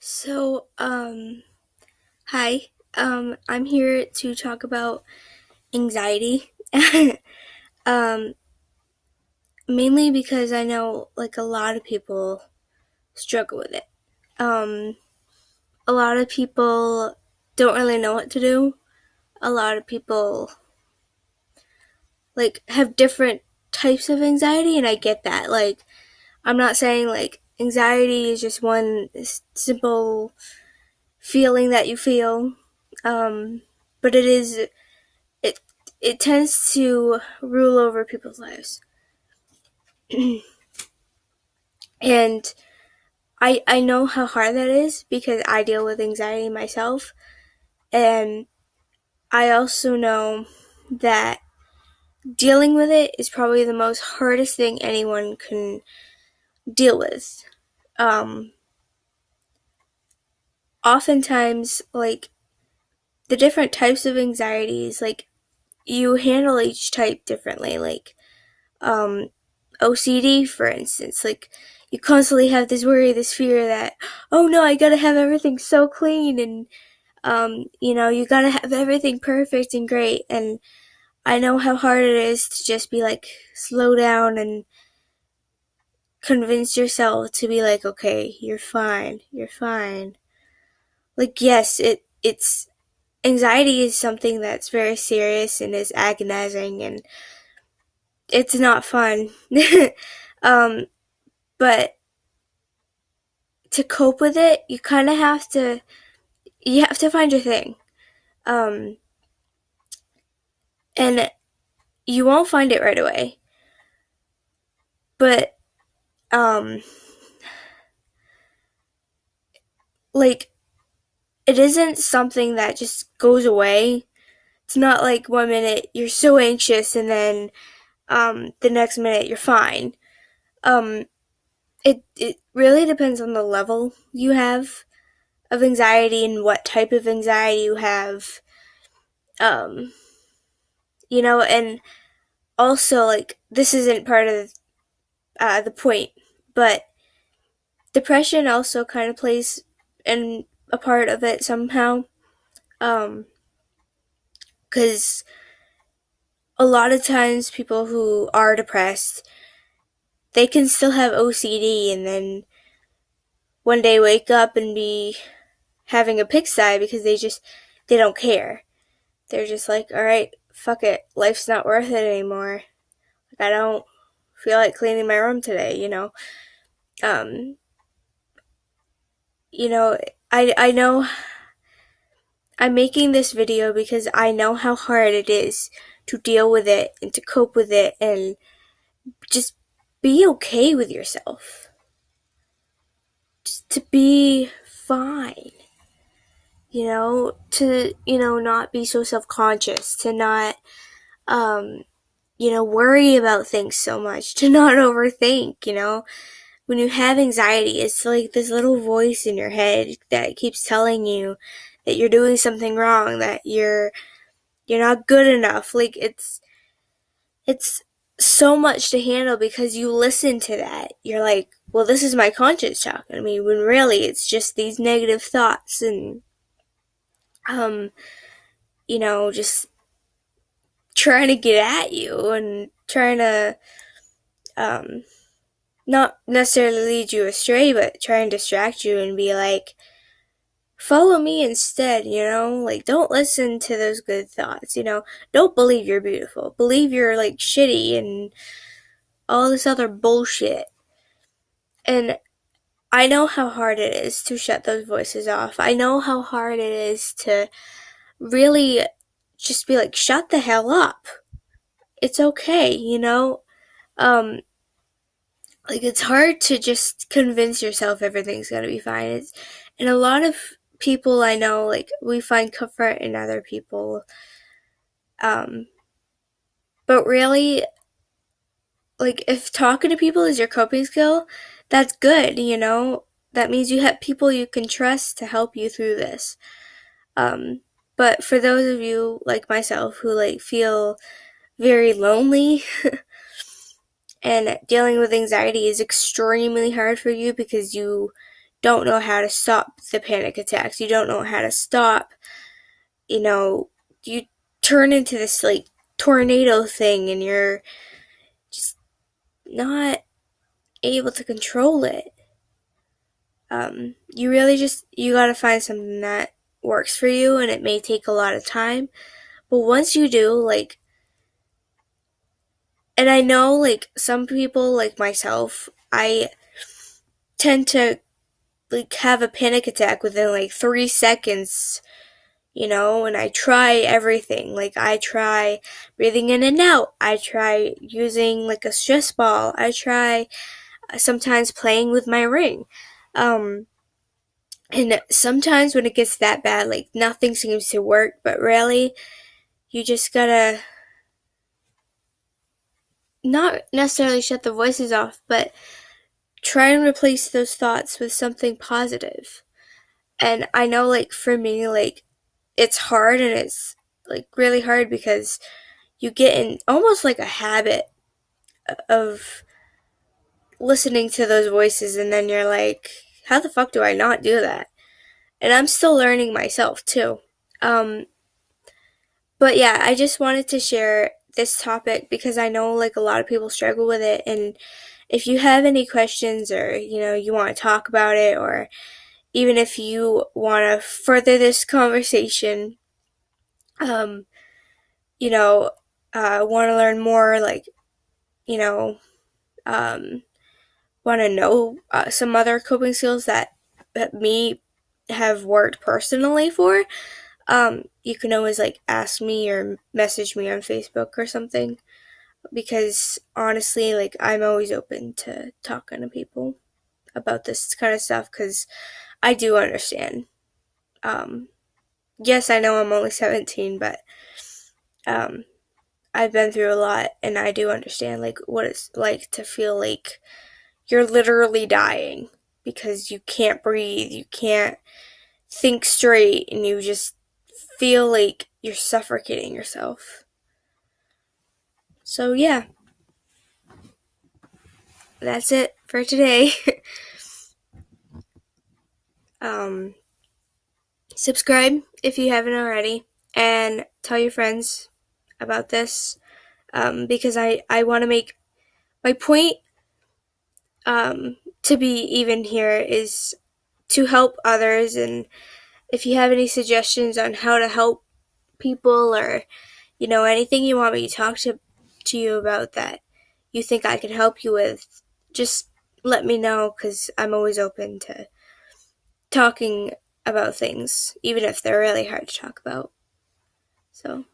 So, hi. I'm here to talk about anxiety. um, Mainly because I know like a lot of people struggle with it. Um, a lot of people don't really know what to do. A lot of people like have different types of anxiety, and I get that. Like, I'm not saying like anxiety is just one simple feeling that you feel. But it it tends to rule over people's lives. And I know how hard that is because I deal with anxiety myself, and I also know that dealing with it is probably the most hardest thing anyone can deal with. Um Oftentimes, like, the different types of anxieties, like, you handle each type differently. Like, um, OCD, for instance. Like, you constantly have this worry, this fear that, oh no, I gotta have everything so clean, and, you gotta have everything perfect and great. And I know how hard it is to just be like, slow down and convince yourself to be like, okay, you're fine, you're fine. Like, yes, it's, anxiety is something that's very serious and is agonizing, and it's not fun. um, but to cope with it, you kind of have to find your thing. Um, and you won't find it right away. But, um, like, it isn't something that just goes away. It's not like one minute you're so anxious and then, the next minute you're fine. Um, it really depends on the level you have of anxiety and what type of anxiety you have. Um, and also, like, this isn't part of the point, but depression also kind of plays in a part of it somehow. Um, because a lot of times people who are depressed, they can still have OCD and then one day wake up and be having a pigsty because they don't care. They're just like, all right, fuck it, life's not worth it anymore. Like, I don't feel like cleaning my room today. Um, you know, I know I'm making this video because I know how hard it is to deal with it and to cope with it and just be okay with yourself. Just to be fine. Not be so self conscious, to not, worry about things so much, to not overthink. When you have anxiety, it's like this little voice in your head that keeps telling you that you're doing something wrong, that you're not good enough. Like, it's so much to handle because you listen to that. You're like, well, this is my conscience talking to me, when really it's just these negative thoughts and, um, just trying to get at you and trying to, um, not necessarily lead you astray, but try and distract you and be like, follow me instead. Like, don't listen to those good thoughts. Don't believe you're beautiful. Believe you're like shitty and all this other bullshit. And I know how hard it is to shut those voices off. I know how hard it is to really just be like, shut the hell up. It's okay. Um, like, it's hard to just convince yourself everything's gonna be fine. And a lot of people I know, like, we find comfort in other people. Um, but really, like, if talking to people is your coping skill, that's good. That means you have people you can trust to help you through this. Um, but for those of you like myself who like feel very lonely and dealing with anxiety is extremely hard for you because you don't know how to stop the panic attacks. You don't know how to stop, you turn into this like tornado thing and you're just not able to control it. You really you gotta find something that works for you, and it may take a lot of time. But once you do, like, and I know, like, some people, like myself, I tend to, like, have a panic attack within, like, 3 seconds, and I try everything. Like, I try breathing in and out. I try using, like, a stress ball. I try sometimes playing with my ring. And sometimes when it gets that bad, like, nothing seems to work, but really, you just gotta not necessarily shut the voices off, but try and replace those thoughts with something positive. And I know, like, for me, like, it's hard, and it's, like, really hard because you get in almost like a habit of listening to those voices, and then you're like, how the fuck do I not do that? And I'm still learning myself, too. Um, but yeah, I just wanted to share this topic because I know, like, a lot of people struggle with it. And if you have any questions, or, you want to talk about it, or even if you want to further this conversation, um, you know, want to learn more, like, you know, um, want to know some other coping skills that me have worked personally for, you can always, like, ask me or message me on Facebook or something, because honestly, like, I'm always open to talking to people about this kind of stuff, because I do understand. Um, yes, I know I'm only 17, but um, I've been through a lot, and I do understand, like, what it's like to feel like you're literally dying because you can't breathe, you can't think straight, and you just feel like you're suffocating yourself. So, yeah, that's it for today. um, Subscribe if you haven't already, and tell your friends about this, because I want to make my point, to be even here is to help others. And if you have any suggestions on how to help people, or anything you want me to talk to you about that you think I can help you with, just let me know, because I'm always open to talking about things, even if they're really hard to talk about. So